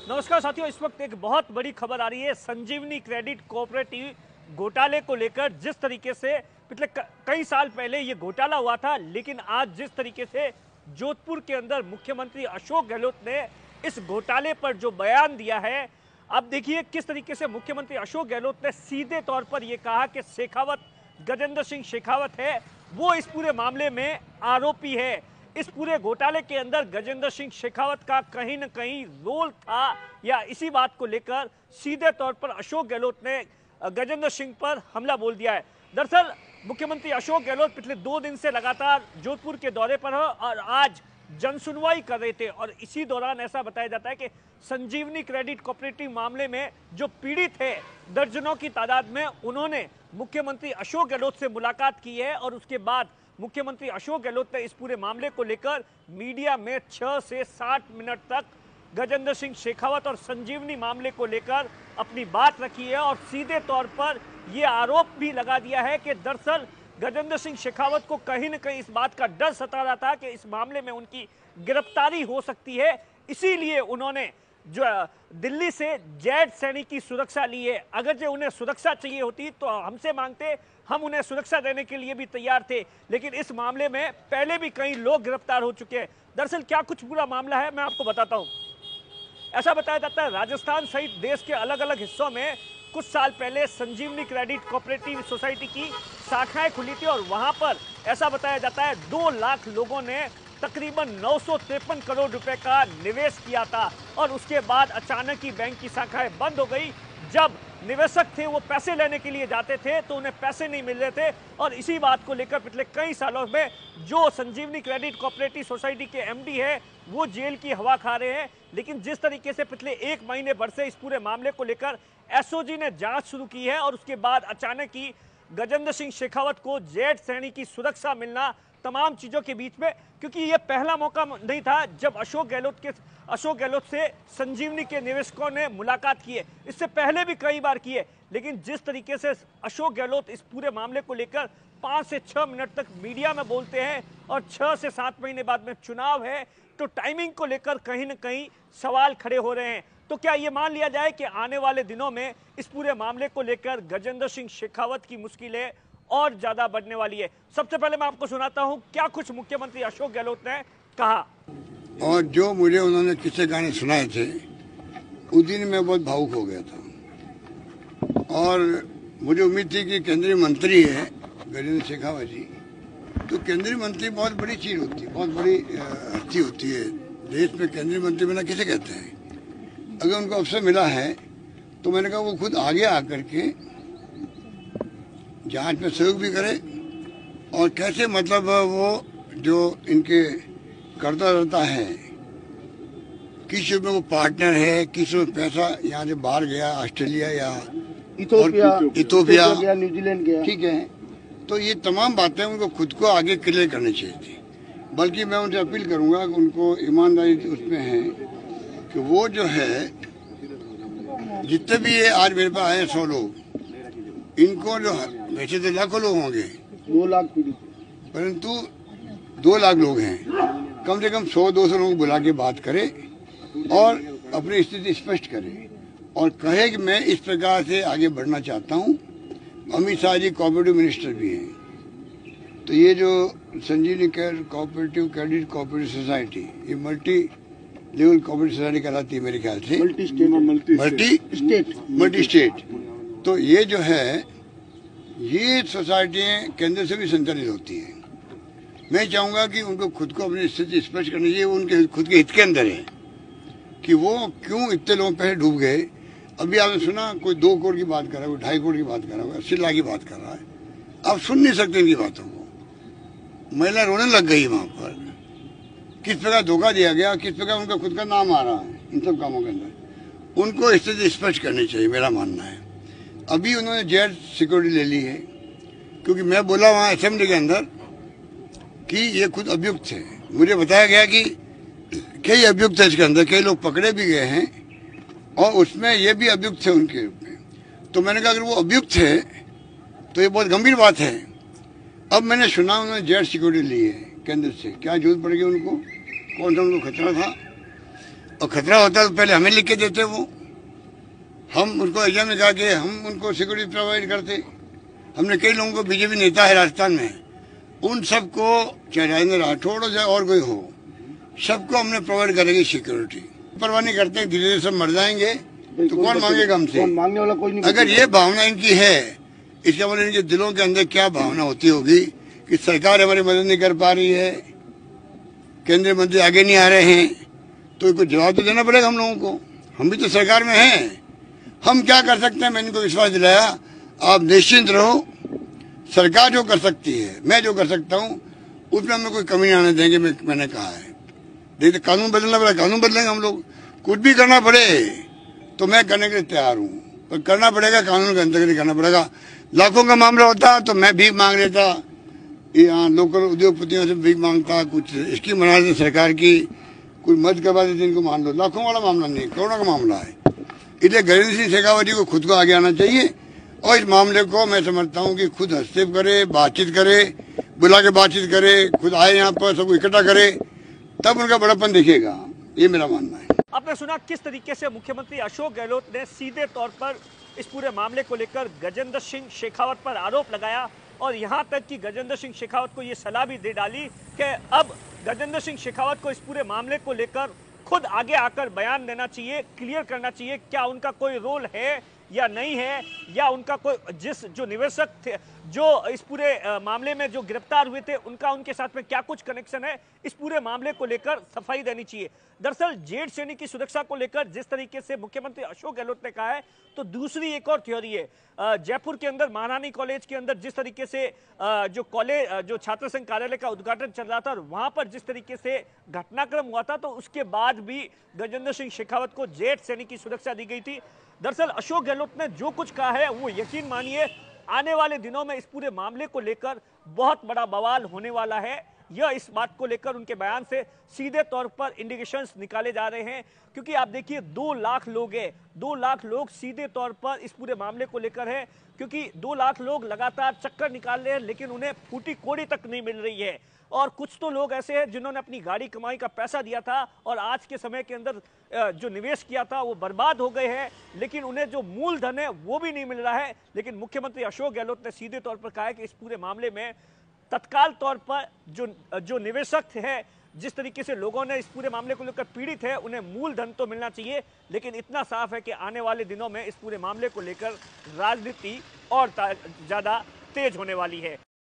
नमस्कार साथियों, इस वक्त एक बहुत बड़ी खबर आ रही है संजीवनी क्रेडिट कोऑपरेटिव घोटाले को लेकर। जिस तरीके से पिछले कई साल पहले ये घोटाला हुआ था, लेकिन आज जिस तरीके से जोधपुर के अंदर मुख्यमंत्री अशोक गहलोत ने इस घोटाले पर जो बयान दिया है, अब देखिए किस तरीके से मुख्यमंत्री अशोक गहलोत ने सीधे तौर पर यह कहा कि शेखावत, गजेंद्र सिंह शेखावत है वो इस पूरे मामले में आरोपी है। इस पूरे घोटाले के अंदर गजेंद्र सिंह शेखावत का कहीं न कहीं रोल था, या इसी बात को लेकर सीधे तौर पर अशोक गहलोत ने गजेंद्र सिंह पर हमला बोल दिया है। दरअसल मुख्यमंत्री अशोक गहलोत पिछले 2 दिन से लगातार जोधपुर के दौरे पर है और आज जनसुनवाई कर रहे थे, और इसी दौरान ऐसा बताया जाता है कि संजीवनी क्रेडिट कोऑपरेटिव मामले में जो पीड़ित है दर्जनों की तादाद में, उन्होंने मुख्यमंत्री अशोक गहलोत से मुलाकात की है और उसके बाद मुख्यमंत्री अशोक गहलोत ने इस पूरे मामले को लेकर मीडिया में 6 से 60 मिनट तक गजेंद्र सिंह शेखावत और संजीवनी मामले को लेकर अपनी बात रखी है, और सीधे तौर पर यह आरोप भी लगा दिया है कि दरअसल गजेंद्र सिंह शेखावत को कहीं न कहीं इस बात का डर सता रहा था कि इस मामले में उनकी गिरफ्तारी हो सकती है। इसीलिए उन्होंने जो दिल्ली से जेड सैनिक की सुरक्षा ली है। अगर जो उन्हें सुरक्षा चाहिए होती तो हमसे मांगते, हम उन्हें सुरक्षा देने के लिए भी तैयार थे, लेकिन इस मामले में पहले भी कई लोग गिरफ्तार हो चुके हैं। दरअसल क्या कुछ पूरा मामला है मैं आपको बताता हूं। ऐसा बताया जाता है राजस्थान सहित देश के अलग अलग हिस्सों में कुछ साल पहले संजीवनी क्रेडिट कोऑपरेटिव सोसाइटी की शाखाएं खुली थी, और वहां पर ऐसा बताया जाता है 2 लाख लोगों ने तकरीबन 953 करोड़ रुपए का निवेश किया था, और उसके बाद अचानक ही बैंक की शाखाएं बंद हो गई। जब निवेशक थे वो पैसे लेने के लिए जाते थे तो उन्हें पैसे नहीं मिल रहे थे, और इसी बात को लेकर पिछले कई सालों में जो संजीवनी क्रेडिट कोऑपरेटिव सोसाइटी के एमडी है वो जेल की हवा खा रहे हैं। लेकिन जिस तरीके से पिछले 1 महीने भर से इस पूरे मामले को लेकर एसओजी ने जांच शुरू की है, और उसके बाद अचानक ही गजेंद्र सिंह शेखावत को जेड सैनिक की सुरक्षा मिलना, तमाम चीजों के बीच में, क्योंकि यह पहला मौका नहीं था जब अशोक गहलोत से संजीवनी के निवेशकों ने मुलाकात की है। इससे पहले भी कई बार की है, लेकिन जिस तरीके से अशोक गहलोत इस पूरे मामले को लेकर 5 से 6 मिनट तक मीडिया में बोलते हैं, और 6 से 7 महीने बाद में चुनाव है, तो टाइमिंग को लेकर कहीं न कहीं सवाल खड़े हो रहे हैं। तो क्या ये मान लिया जाए कि आने वाले दिनों में इस पूरे मामले को लेकर गजेंद्र सिंह शेखावत की मुश्किलें और ज्यादा बढ़ने वाली है? सबसे पहले मैं आपको सुनाता हूं क्या कुछ मुख्यमंत्री अशोक गहलोत ने कहा। और जो मुझे उन्होंने किस्से गाने सुनाए थे, उस दिन मैं बहुत भावुक हो गया था, और मुझे उम्मीद थी कि केंद्रीय मंत्री है गजेंद्र शेखावत जी, तो केंद्रीय मंत्री बहुत बड़ी चीज होती है, बहुत बड़ी हस्ती होती है देश में। केंद्रीय मंत्री बिना किसे कहते हैं? अगर उनको अवसर मिला है तो मैंने कहा वो खुद आगे आकर के जांच में सहयोग भी करे, और कैसे मतलब वो जो इनके करता रहता है, किस में वो पार्टनर है, किस में पैसा यहाँ से बाहर गया, ऑस्ट्रेलिया या इथोपिया, न्यूजीलैंड गया, ठीक है। तो ये तमाम बातें उनको खुद को आगे क्लियर करनी चाहिए थी। बल्कि मैं उनसे अपील करूंगा कि उनको ईमानदारी उसमें है कि वो जो है, जितने भी ये आज मेरे पास आए 100 लोग, इनको जो वैसे तो लाखों लोग होंगे, 2 लाख पीड़ित, परंतु 2 लाख लोग हैं, कम से कम 100-200 लोग बुला के बात करे और अपनी स्थिति स्पष्ट करे, और कहे कि मैं इस प्रकार से आगे बढ़ना चाहता हूँ। अमित शाह जी कोऑपरेटिव मिनिस्टर भी हैं, तो ये जो संजीवनी कोऑपरेटिव क्रेडिट कोऑपरेटिव सोसाइटी, ये मल्टी लेवल कोऑपरेटिव सोसाइटी कहलाती है मेरे ख्याल से, मल्टी स्टेट। तो ये जो है, ये सोसाइटियाँ केंद्र से भी संचालित होती हैं। मैं चाहूंगा कि उनको खुद को अपनी स्थिति स्पष्ट करनी चाहिए, उनके खुद के हित के अंदर है कि वो क्यों इतने लोग पैसे डूब गए। अभी आपने सुना कोई 2 करोड़ की बात कर रहा है, कोई 2.5 करोड़ की बात कर रहा है, 80 लाख की बात कर रहा है। आप सुन नहीं सकते इनकी बातों को। महिला रोने लग गई वहां पर, किस प्रकार धोखा दिया गया, किस प्रकार उनका खुद का नाम आ रहा है इन सब कामों के अंदर। उनको स्थिति स्पष्ट करनी चाहिए, मेरा मानना है। अभी उन्होंने जेड सिक्योरिटी ले ली है, क्योंकि मैं बोला वहाँ असेंबली के अंदर कि ये खुद अभियुक्त है। मुझे बताया गया कि कई अभियुक्त है इसके अंदर, कई लोग पकड़े भी गए हैं, और उसमें ये भी अभियुक्त थे उनके रूप में। तो मैंने कहा अगर वो अभियुक्त है तो ये बहुत गंभीर बात है। अब मैंने सुना उन्होंने जेड सिक्योरिटी ली है केंद्र से, क्या जरूरत पड़ेगी उनको, कौन सा उनको खतरा था। और खतरा होता तो पहले हमें लिख के देते, वो हम उनको एग्जाम लगा के हम उनको सिक्योरिटी प्रोवाइड करते। हमने कई लोगों को, बीजेपी नेता है राजस्थान में, उन सबको, चाहे राजेंद्र राठौड़ हो चाहे और कोई हो, सबको हमने प्रोवाइड करेंगे सिक्योरिटी। परवाह नहीं करते, धीरे धीरे सब मर जाएंगे तो कौन मांगेगा हमसे? मांगने वाला कोई नहीं। अगर ये भावना इनकी है, इसका मतलब इनके दिलों के अंदर क्या भावना होती होगी कि सरकार हमारी मदद नहीं कर पा रही है, केंद्रीय मंत्री आगे नहीं आ रहे हैं, तो इनको जवाब तो देना पड़ेगा हम लोगों को। हम भी तो सरकार में हैं, हम क्या कर सकते हैं? मैंने इनको विश्वास दिलाया, आप निश्चिंत रहो, सरकार जो कर सकती है, मैं जो कर सकता हूँ, उसमें हमें कोई कमी नहीं आने देंगे। मैंने कहा है, देखिए कानून बदलना पड़ेगा, कानून बदलेंगे हम लोग। कुछ भी करना पड़े तो मैं करने के लिए तैयार हूँ, पर करना पड़ेगा, कानून के अंतर्गत करना पड़ेगा। लाखों का मामला होता तो मैं भीख मांग लेता, यहाँ लोकल उद्योगपतियों से भीख मांगता, कुछ स्कीम बना देते सरकार की, कुछ मदद करवा देते इनको। मान लो लाखों वाला मामला नहीं, करोड़ों का मामला है। इसलिए गजेंद्र सिंह शेखावत जी को खुद को आगे आना चाहिए और इस मामले को मैं समझता हूँ कि खुद हस्तक्षेप करे, बातचीत करे, बुला के बातचीत करे, खुद आए यहाँ पर, सबको इकट्ठा करे, तब उनका बड़ापन दिखेगा। ये मेरा मानना है। आपने सुना किस तरीके से मुख्यमंत्री अशोक गहलोत ने सीधे तौर पर इस पूरे मामले को लेकर गजेंद्र सिंह शेखावत पर आरोप लगाया और यहां तक कि गजेंद्र सिंह शेखावत को यह सलाह भी दे डाली कि अब गजेंद्र सिंह शेखावत को इस पूरे मामले को लेकर खुद आगे आकर बयान देना चाहिए, क्लियर करना चाहिए क्या उनका कोई रोल है या नहीं है, या उनका कोई जो निवेशक थे, जो इस पूरे मामले में जो गिरफ्तार हुए थे, उनका उनके साथ में क्या कुछ कनेक्शन है, इस पूरे मामले को लेकर सफाई देनी चाहिए। दरअसल जेड श्रेणी की सुरक्षा को लेकर जिस तरीके से मुख्यमंत्री अशोक गहलोत ने कहा है, तो दूसरी एक और थ्योरी है। जयपुर के अंदर महारानी कॉलेज के अंदर जिस तरीके से जो छात्र संघ कार्यालय का उद्घाटन चल रहा था और वहां पर जिस तरीके से घटनाक्रम हुआ था, तो उसके बाद भी गजेंद्र सिंह शेखावत को जेड श्रेणी की सुरक्षा दी गई थी। दरअसल अशोक गहलोत ने जो कुछ कहा है, वो यकीन मानिए आने वाले दिनों में इस पूरे मामले को लेकर बहुत बड़ा बवाल होने वाला है। यह इस बात को लेकर उनके बयान से सीधे तौर पर इंडिकेशंस निकाले जा रहे हैं, क्योंकि आप देखिए 2 लाख लोग हैं, 2 लाख लोग सीधे तौर पर इस पूरे मामले को लेकर है, क्योंकि 2 लाख लोग लगातार चक्कर निकाल रहे हैं, लेकिन उन्हें फूटी कोड़ी तक नहीं मिल रही है। और कुछ तो लोग ऐसे हैं जिन्होंने अपनी गाड़ी कमाई का पैसा दिया था और आज के समय के अंदर जो निवेश किया था वो बर्बाद हो गए हैं, लेकिन उन्हें जो मूलधन है वो भी नहीं मिल रहा है। लेकिन मुख्यमंत्री अशोक गहलोत ने सीधे तौर पर कहा है कि इस पूरे मामले में तत्काल तौर पर जो निवेशक है, जिस तरीके से लोगों ने इस पूरे मामले को लेकर पीड़ित है, उन्हें मूलधन तो मिलना चाहिए, लेकिन इतना साफ है कि आने वाले दिनों में इस पूरे मामले को लेकर राजनीति और ज्यादा तेज होने वाली है।